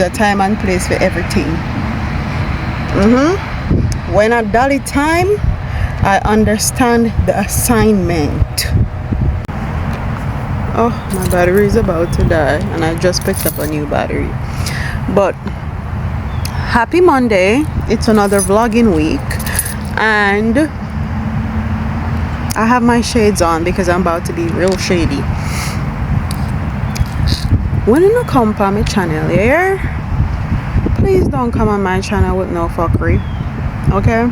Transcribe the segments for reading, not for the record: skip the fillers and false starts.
The time and place for everything. When at Dolly time, I understand the assignment. Oh, my battery is about to die, and I just picked up a new battery. But happy Monday. It's another vlogging week, and I have my shades on because I'm about to be real shady. When you come on my channel here, please don't come on my channel with no fuckery, okay?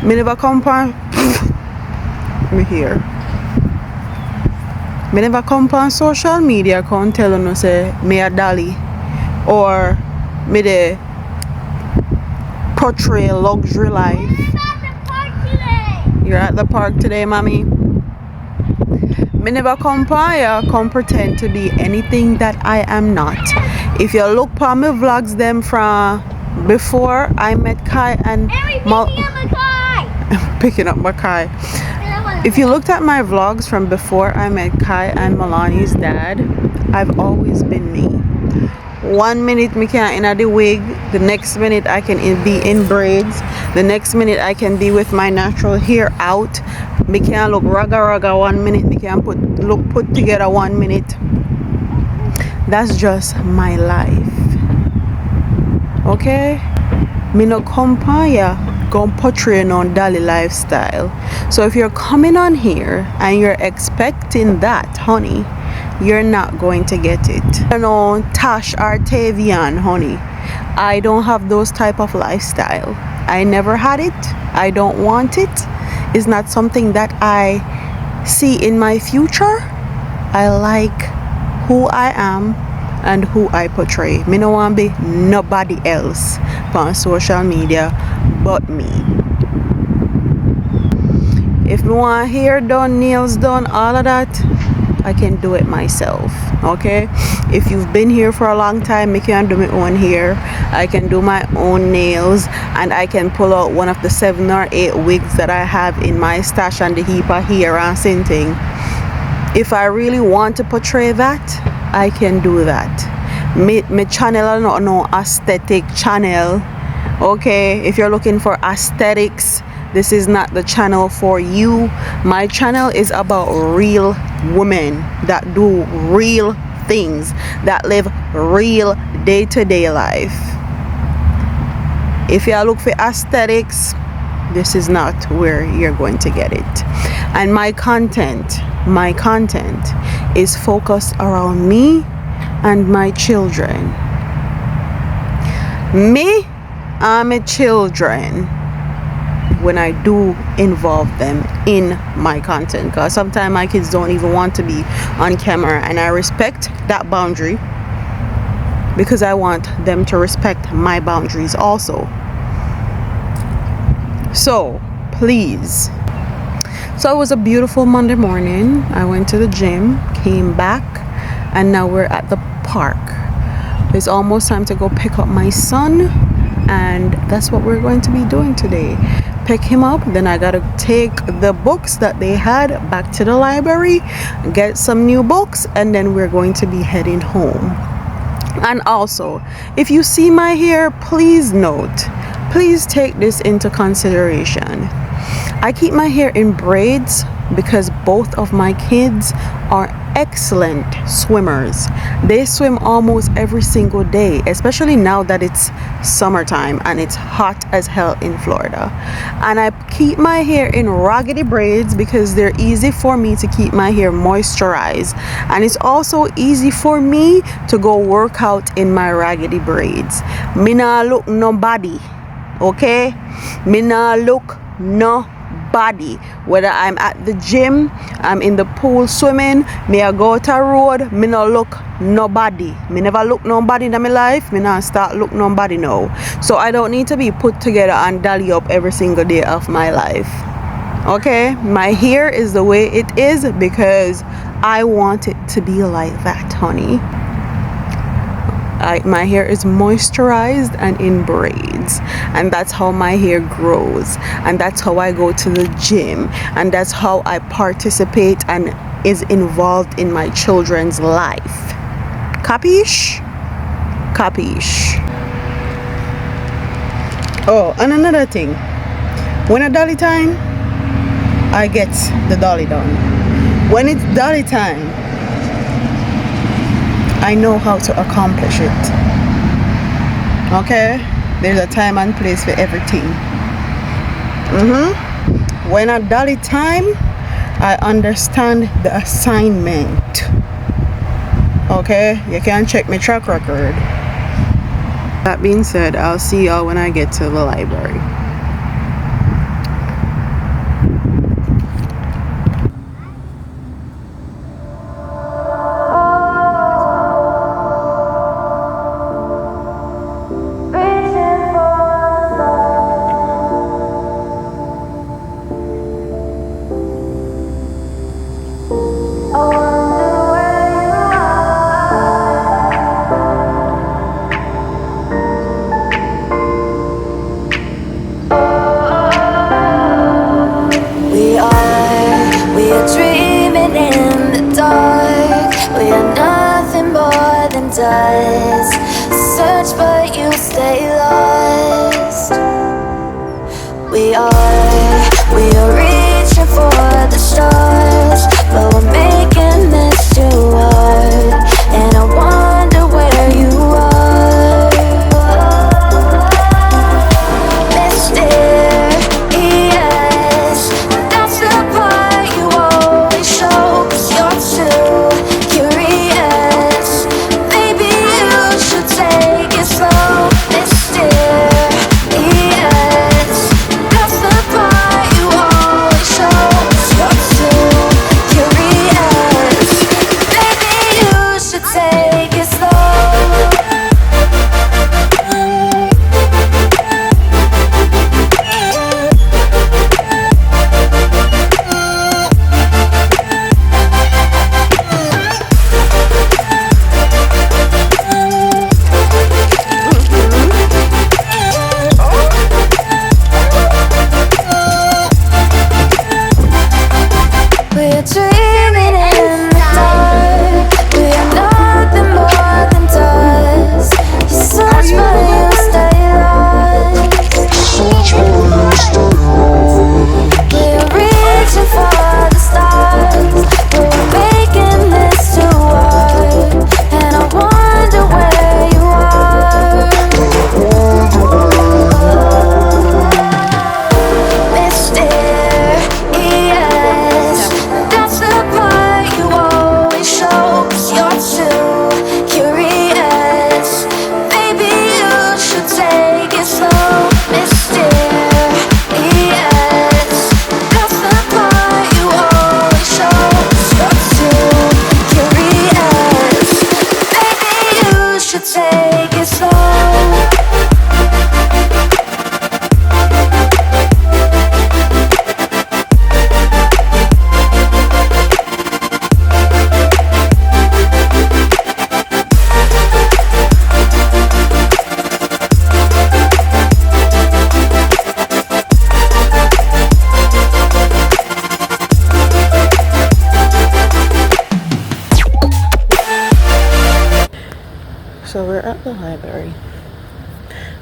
Me never come on me here. Me never come on social media can't tell you say me a Dolly or me de portray luxury life. You're at the park today, mommy. Me never come here come pretend to be anything that I am not. If you look for my vlogs them from before I met Kai and picking up my Kai. If you looked at my vlogs from before I met Kai and Milani's dad, I've always been me. 1 minute me can in the wig, the next minute I can be in braids, the next minute I can be with my natural hair out. Me can look raga 1 minute, me can look put together 1 minute. That's just my life. Okay? Me no compare gon' portray on Dolly lifestyle. So if you're coming on here and you're expecting that, honey, you're not going to get it. You know, Tash Artavian, honey, I don't have those type of lifestyle. I never had it. I don't want it. It's not something that I see in my future. I like who I am and who I portray. Me no want be nobody else on social media but me. If me want hair done, nails done, all of that, I can do it myself. Okay? If you've been here for a long time, I can do my own hair, I can do my own nails, and I can pull out one of the 7 or 8 wigs that I have in my stash and the heap of hair and something. If I really want to portray that, I can do that. My channel is not no aesthetic channel. Okay, if you're looking for aesthetics, this is not the channel for you. My channel is about real women that do real things, that live real day-to-day life. If you look for aesthetics, this is not where you're going to get it. And my content is focused around me and my children. Me and my children, when I do involve them in my content, because sometimes my kids don't even want to be on camera, and I respect that boundary because I want them to respect my boundaries also. So please. So it was a beautiful Monday morning. I went to the gym, came back, and now we're at the park. It's almost time to go pick up my son, and that's what we're going to be doing today. Pick him up, then I gotta take the books that they had back to the library, get some new books, and then we're going to be heading home. And also, if you see my hair, please take this into consideration. I keep my hair in braids because both of my kids are excellent swimmers. They swim almost every single day, especially now that it's summertime and it's hot as hell in Florida. And I keep my hair in raggedy braids because they're easy for me to keep my hair moisturized, and it's also easy for me to go work out in my raggedy braids. Me nah look nobody, okay? Me nah look nobody. Whether I'm at the gym, I'm in the pool swimming, me I go to road, me no look nobody. Me never look nobody in my life. Me not start look nobody now. So I don't need to be put together and dolly up every single day of my life. Okay? My hair is the way it is because I want it to be like that, honey. My hair is moisturized and in braids, and that's how my hair grows, and that's how I go to the gym, and that's how I participate and is involved in my children's life. Capish? Capiche? Oh, and another thing, when a dolly time, I get the dolly done. When it's dolly time, I know how to accomplish it. Okay? There's a time and place for everything. When a dolly time, I understand the assignment. Okay? You can check my track record. That being said, I'll see y'all when I get to the library. Search but you stay lost. We are reaching for the stars, but we're making this too hard. And I wonder where you are, mysterious. That's the part you always show, 'cause you're too curious. Maybe you should take it slow, mysterious. That's the part you always show, 'cause you're too curious. Maybe you should take it slow. We're dreaming in the dark. We are nothing more than dust. You search but you stay lost. We're reaching for the stars, but we're making this too hard. And I wonder where you are, mysterious. That's the part you always show, 'cause you're too curious. Maybe you should take it slow, mysterious. That's the part you always show, 'cause you're too curious. Maybe you should take it slow. So we're at the library.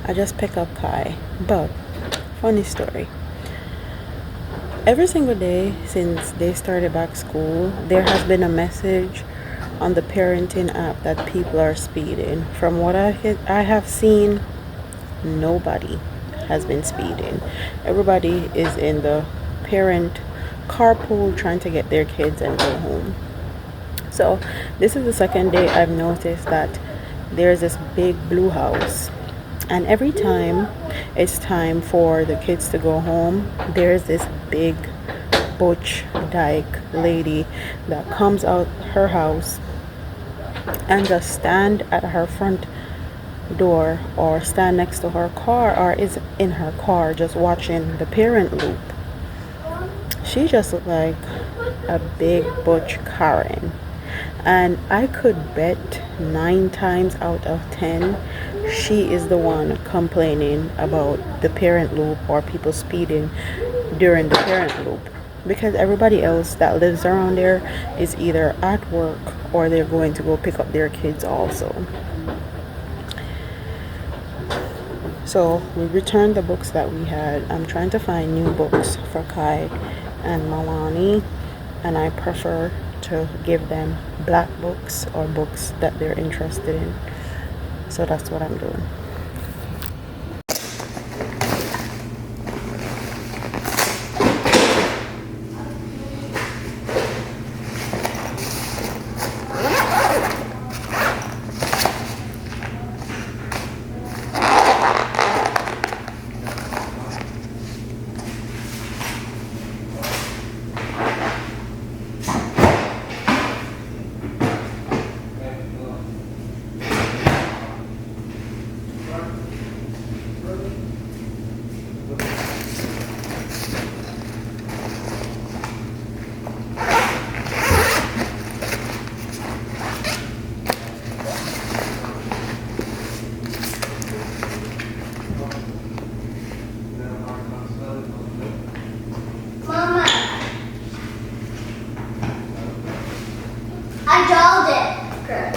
I just picked up Kai, but funny story. Every single day since they started back school, there has been a message on the parenting app that people are speeding. From what I have seen, nobody has been speeding. Everybody is in the parent carpool trying to get their kids and go home. So this is the second day I've noticed that there's this big blue house, and every time it's time for the kids to go home, there's this big butch dyke lady that comes out her house and just stand at her front door or stand next to her car or is in her car just watching the parent loop. She just looked like a big butch Karen. And I could bet 9 times out of 10 she is the one complaining about the parent loop or people speeding during the parent loop, because everybody else that lives around there is either at work or they're going to go pick up their kids also. So we returned the books that we had. I'm trying to find new books for Kai and Malani, and I prefer to give them black books or books that they're interested in. So that's what I'm doing. Mama, I drawed it. Correct.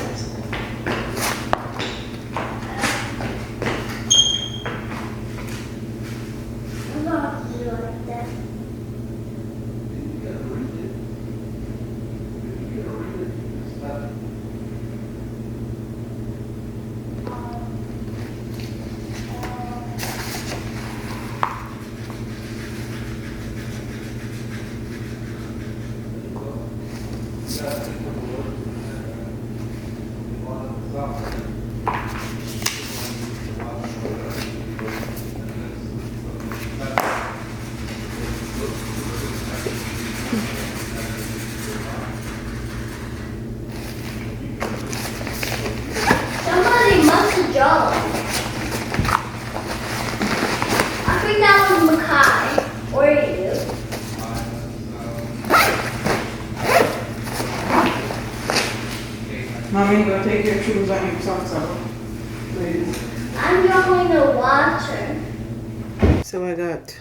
I'm not do like that. Somebody must have drawn. I think that was Makai. Or you. Mommy, go take your shoes and your socks off, please. I'm drawing the water. So I got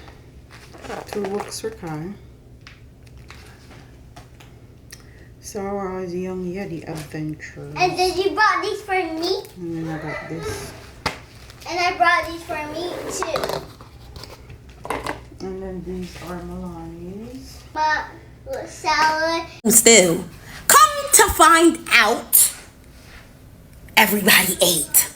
2 books for Kai. Star Wars Young Yeti Adventures. And then you brought these for me. And then I got this. And I brought these for me too. And then these are Milani's. But salad. Still, come to find out, everybody ate.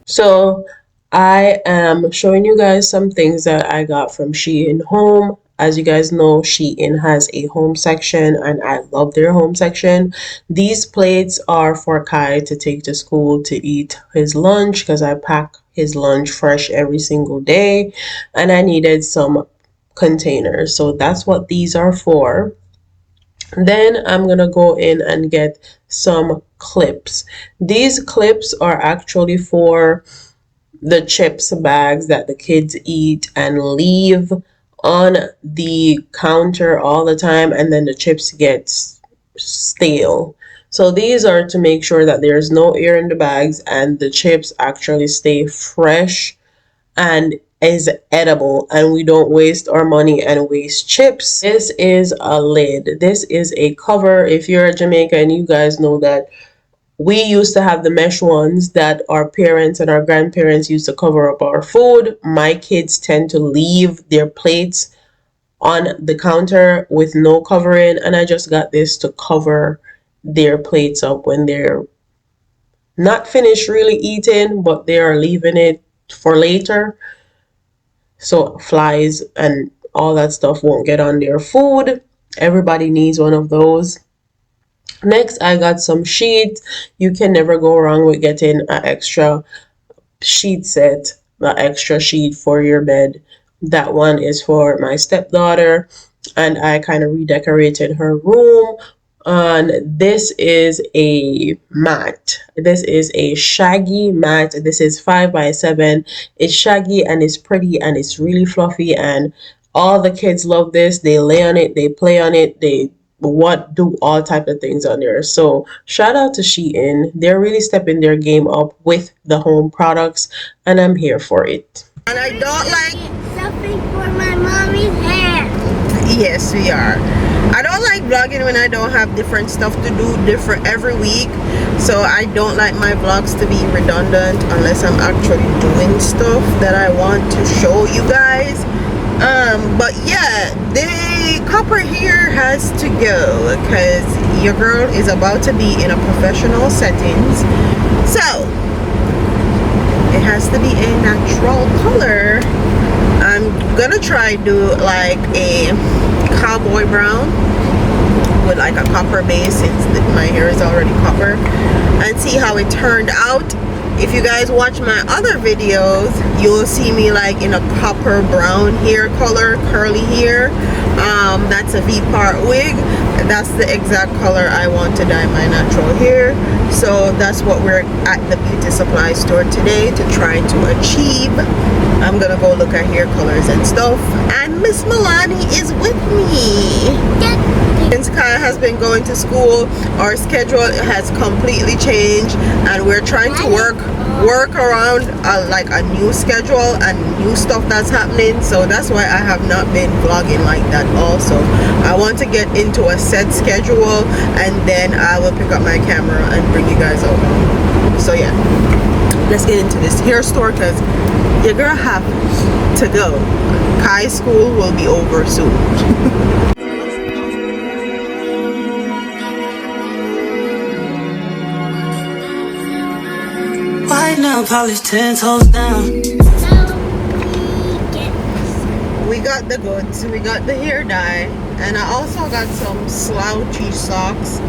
So I am showing you guys some things that I got from Shein Home. As you guys know, Shein has a home section and I love their home section. These plates are for Kai to take to school to eat his lunch because I pack his lunch fresh every single day and I needed some containers. So that's what these are for. Then I'm gonna go in and get some clips. These clips are actually for the chips bags that the kids eat and leave on the counter all the time, and then the chips get stale. So these are to make sure that there's no air in the bags and the chips actually stay fresh and is edible and we don't waste our money and waste chips. This is a lid. This is a cover. If you're a Jamaican, you guys know that we used to have the mesh ones that our parents and our grandparents used to cover up our food. My kids tend to leave their plates on the counter with no covering, and I just got this to cover their plates up when they're not finished really eating, but they are leaving it for later. So flies and all that stuff won't get on their food. Everybody needs one of those. Next, I got some sheets. You can never go wrong with getting an extra sheet set, an extra sheet for your bed. That one is for my stepdaughter, and I kind of redecorated her room. And this is a mat. This is a shaggy mat. This is 5x7. It's shaggy and it's pretty and it's really fluffy, and all the kids love this. They lay on it, they play on it, they do all type of things on there. So shout out to Shein. They're really stepping their game up with the home products, and I'm here for it. And I don't like. Something for my mommy's hair. Yes, we are. I don't like vlogging when I don't have different stuff to do different every week. So I don't like my vlogs to be redundant unless I'm actually doing stuff that I want to show you guys. But yeah, the copper here has to go because your girl is about to be in a professional settings. So it has to be a natural color. I'm gonna try do like a cowboy brown with like a copper base since my hair is already copper, and see how it turned out. If you guys watch my other videos, you'll see me like in a copper brown hair color, curly hair. That's a V-part wig. That's the exact color I want to dye my natural hair. So that's what we're at the beauty supply store today to try to achieve. I'm gonna go look at hair colors and stuff, and Miss Milani is with me. Since Kaya has been going to school, our schedule has completely changed, and we're trying to work around like a new schedule and new stuff that's happening. So that's why I have not been vlogging like that. Also, I want to get into a set schedule, and then I will pick up my camera and bring you guys over. So yeah, let's get into this hair store because your girl have to go. Kai's school will be over soon. White nail polish 10 toes down. We got the goods. We got the hair dye, and I also got some slouchy socks.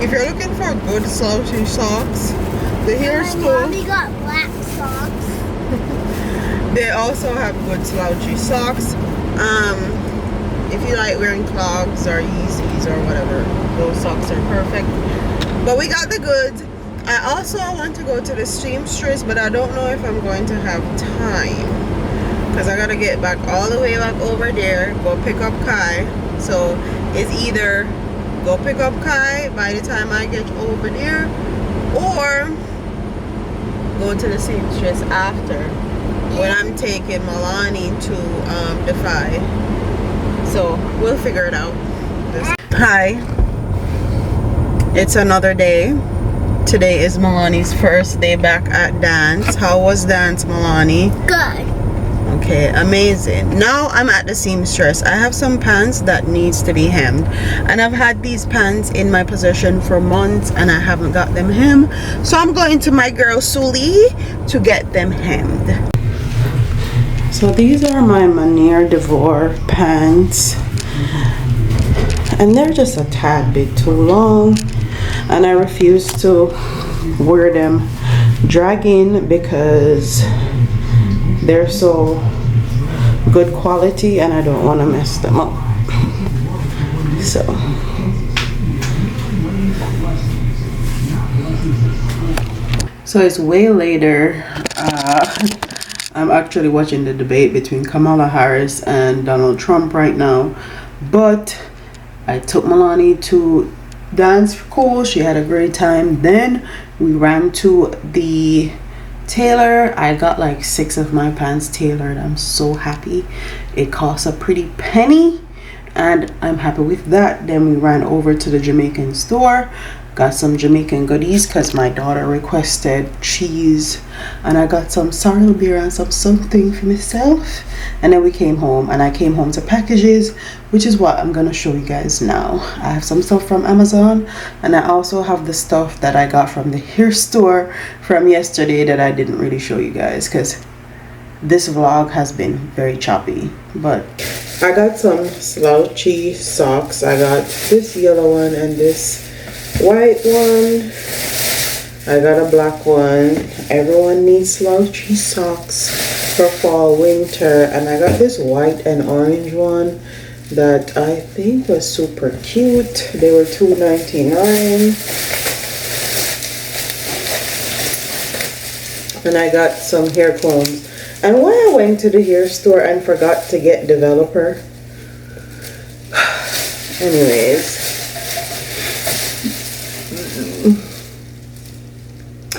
If you're looking for good slouchy socks, the hair store. We got black socks. They also have good slouchy socks. If you like wearing clogs or Yeezys or whatever, those socks are perfect. But we got the goods. I also want to go to the seamstress, but I don't know if I'm going to have time because I gotta get back all the way back over there, go pick up Kai. So it's either go pick up Kai by the time I get over there, or go to the seamstress after when I'm taking Milani to Defy. So we'll figure it out. Hi, it's another day. Today is Milani's first day back at dance. How was dance, Milani? Good. Okay, amazing. Now I'm at the seamstress. I have some pants that needs to be hemmed, and I've had these pants in my possession for months and I haven't got them hemmed. So I'm going to my girl Suli to get them hemmed. So these are my Manier Decor pants, and they're just a tad bit too long, and I refuse to wear them dragging because they're so good quality and I don't want to mess them up. So it's way later. I'm actually watching the debate between Kamala Harris and Donald Trump right now, but I took Milani to dance school. She had a great time. Then we ran to the tailor. I got like 6 of my pants tailored. I'm so happy. It cost a pretty penny and I'm happy with that. Then we ran over to the Jamaican store, got some Jamaican goodies because my daughter requested cheese, and I got some sorrel beer and some something for myself. And then we came home, and I came home to packages, which is what I'm gonna show you guys now. I have some stuff from Amazon, and I also have the stuff that I got from the hair store from yesterday that I didn't really show you guys because this vlog has been very choppy. But I got some slouchy socks. I got this yellow one and this white one. I got a black one. Everyone needs slouchy socks for fall, winter. And I got this white and orange one that I think was super cute. They were $2.99. And I got some hair combs. And when I went to the hair store and forgot to get developer. Anyways,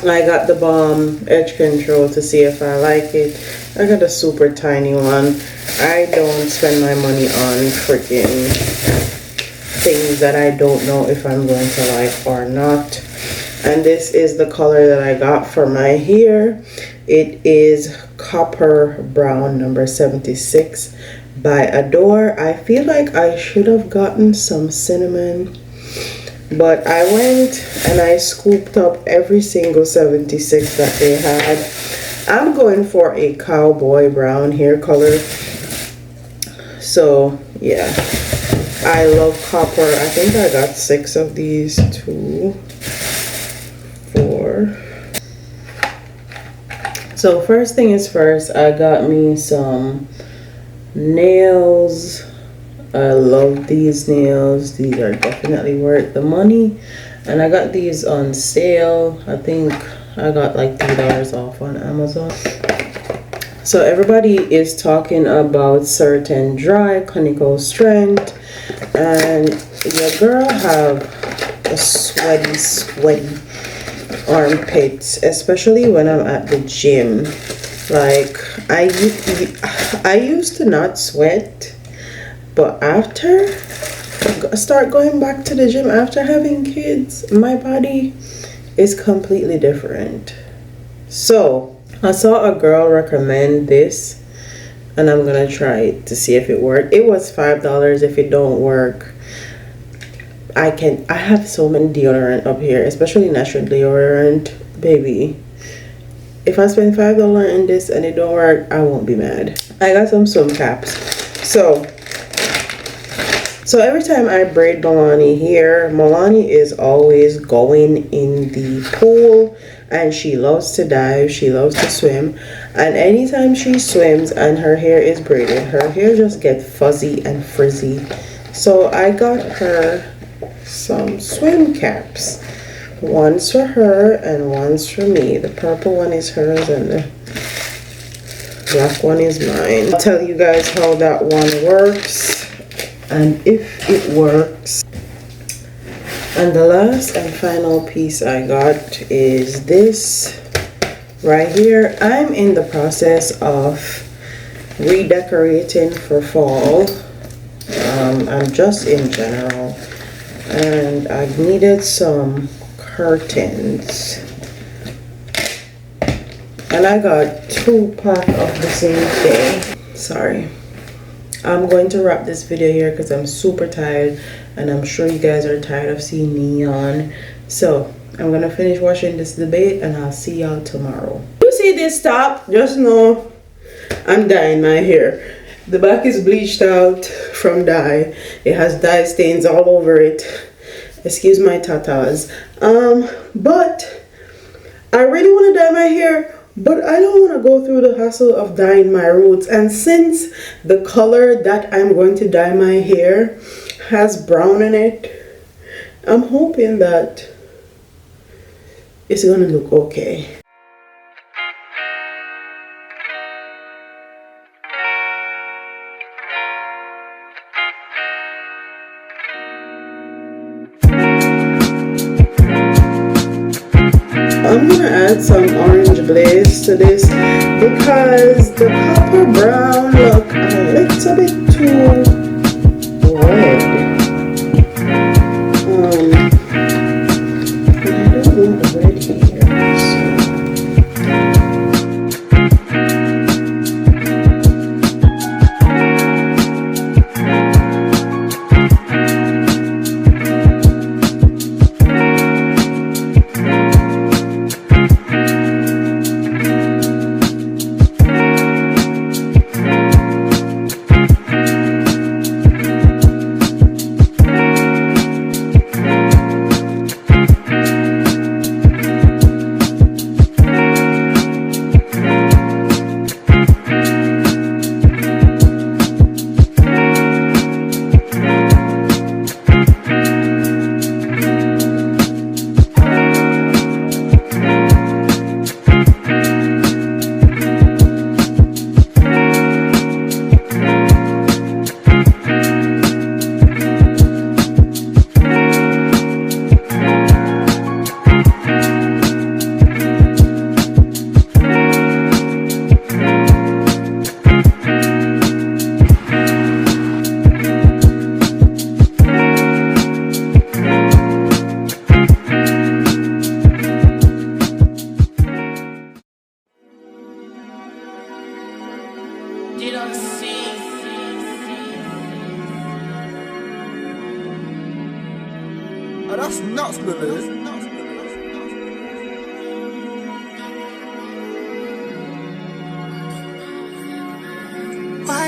I got the balm edge control to see if I like it. I got a super tiny one. I don't spend my money on freaking things that I don't know if I'm going to like or not. And this is the color that I got for my hair. It is copper brown, number 76 by Adore. I feel like I should have gotten some cinnamon, but I went and I scooped up every single 76 that they had. I'm going for a cowboy brown hair color. So yeah, I love copper. I think I got 6 of these. 2, 4. So first thing is first, I got me some nails. I love these nails. These are definitely worth the money. And I got these on sale. I think I got like $3 off on Amazon. So everybody is talking about certain dry conical strength, and your girl have a sweaty armpits, especially when I'm at the gym. Like I used to not sweat, but after I start going back to the gym after having kids, my body is completely different. So I saw a girl recommend this, and I'm gonna try it to see if it worked. It was $5. If it don't work, I have so many deodorant up here, especially natural deodorant, baby. If I spend $5 in this and it don't work, I won't be mad. I got some swim caps. So every time I braid Milani hair, Milani is always going in the pool, and she loves to dive, she loves to swim, and anytime she swims and her hair is braided, her hair just gets fuzzy and frizzy. So I got her some swim caps. One's for her and one's for me. The purple one is hers and the black one is mine. I'll tell you guys how that one works and if it works. And the last and final piece I got is this right here. I'm in the process of redecorating for fall. I'm just in general, and I needed some curtains, and I got 2 packs of the same thing. Sorry, I'm going to wrap this video here because I'm super tired, and I'm sure you guys are tired of seeing me yawn. So I'm gonna finish washing this debate, and I'll see y'all tomorrow. You see this top? Just know I'm dyeing my hair. The back is bleached out from dye. It has dye stains all over it. Excuse my tatas. But I really want to dye my hair, but I don't want to go through the hassle of dyeing my roots. And since the color that I'm going to dye my hair has brown in it, I'm hoping that it's gonna look okay. I'm gonna add some orange glaze to this because the copper brown look a little bit too red. And I don't want the red here.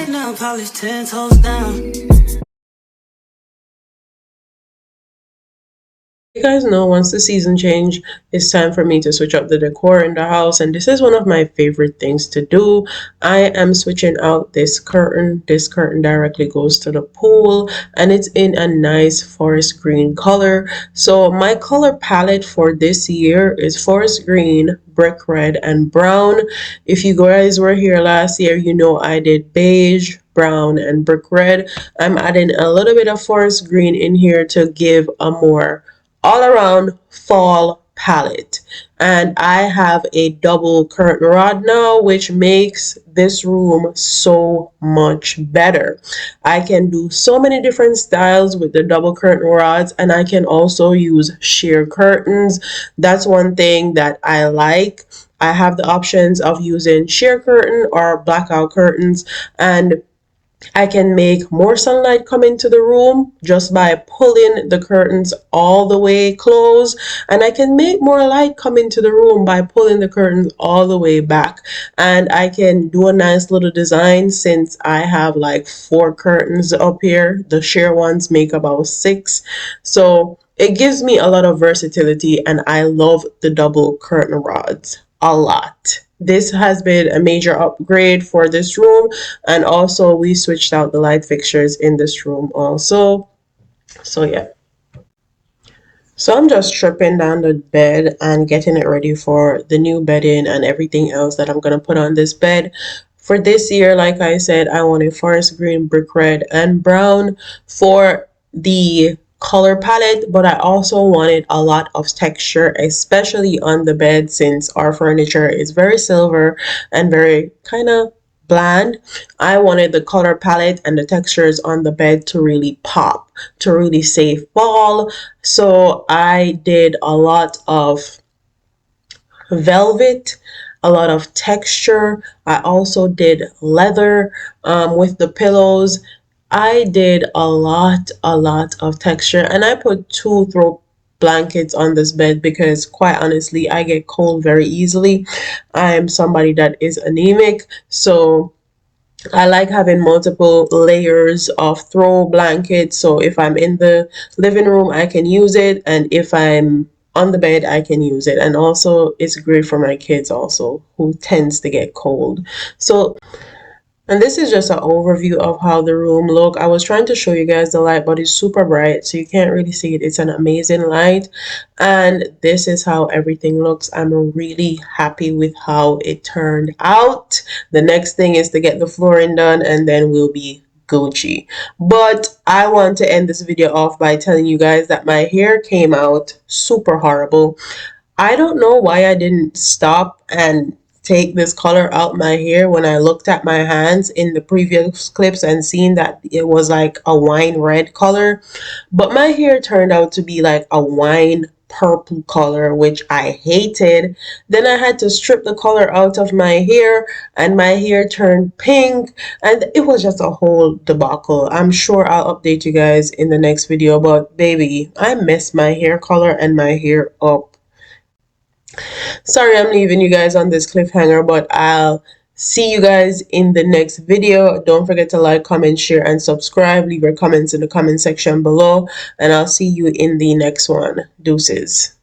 White nail polish 10 toes down. You guys know once the season change, it's time for me to switch up the decor in the house, and this is one of my favorite things to do. I am switching out this curtain. This curtain directly goes to the pool, and it's in a nice forest green color. So my color palette for this year is forest green, brick red, and brown. If you guys were here last year, you know I did beige, brown, and brick red. I'm adding a little bit of forest green in here to give a more all around fall palette. And I have a double curtain rod now, which makes this room so much better. I can do so many different styles with the double curtain rods, and I can also use sheer curtains. That's one thing that I like. I have the options of using sheer curtain or blackout curtains, and I can make more sunlight come into the room just by pulling the curtains all the way closed, and I can make more light come into the room by pulling the curtains all the way back. And I can do a nice little design since I have like 4 curtains up here. The sheer ones make about 6, so it gives me a lot of versatility, and I love the double curtain rods a lot. This has been a major upgrade for this room, and also we switched out the light fixtures in this room also. So yeah. So I'm just stripping down the bed and getting it ready for the new bedding and everything else that I'm going to put on this bed. For this year, like I said, I wanted forest green, brick red, and brown for the color palette, but I also wanted a lot of texture, especially on the bed, since our furniture is very silver and very kind of bland. I wanted the color palette and the textures on the bed to really pop, to really say fall. So I did a lot of velvet, a lot of texture. I also did leather with the pillows. I did a lot of texture, and I put 2 throw blankets on this bed because quite honestly I get cold very easily. I am somebody that is anemic, so I like having multiple layers of throw blankets. So if I'm in the living room, I can use it, and if I'm on the bed, I can use it. And also it's great for my kids also, who tends to get cold. So, and this is just an overview of how the room look. I was trying to show you guys the light, but it's super bright, so you can't really see it. It's an amazing light, and this is how everything looks. I'm really happy with how it turned out. The next thing is to get the flooring done, and then we'll be Gucci. But I want to end this video off by telling you guys that my hair came out super horrible. I don't know why I didn't stop and take this color out my hair when I looked at my hands in the previous clips and seen that it was like a wine red color, but my hair turned out to be like a wine purple color, which I hated. Then I had to strip the color out of my hair, and my hair turned pink, and it was just a whole debacle. I'm sure I'll update you guys in the next video, but baby, I messed my hair color and my hair up. Sorry I'm leaving you guys on this cliffhanger, but I'll see you guys in the next video. Don't forget to like, comment, share, and subscribe. Leave your comments in the comment section below, and I'll see you in the next one. Deuces.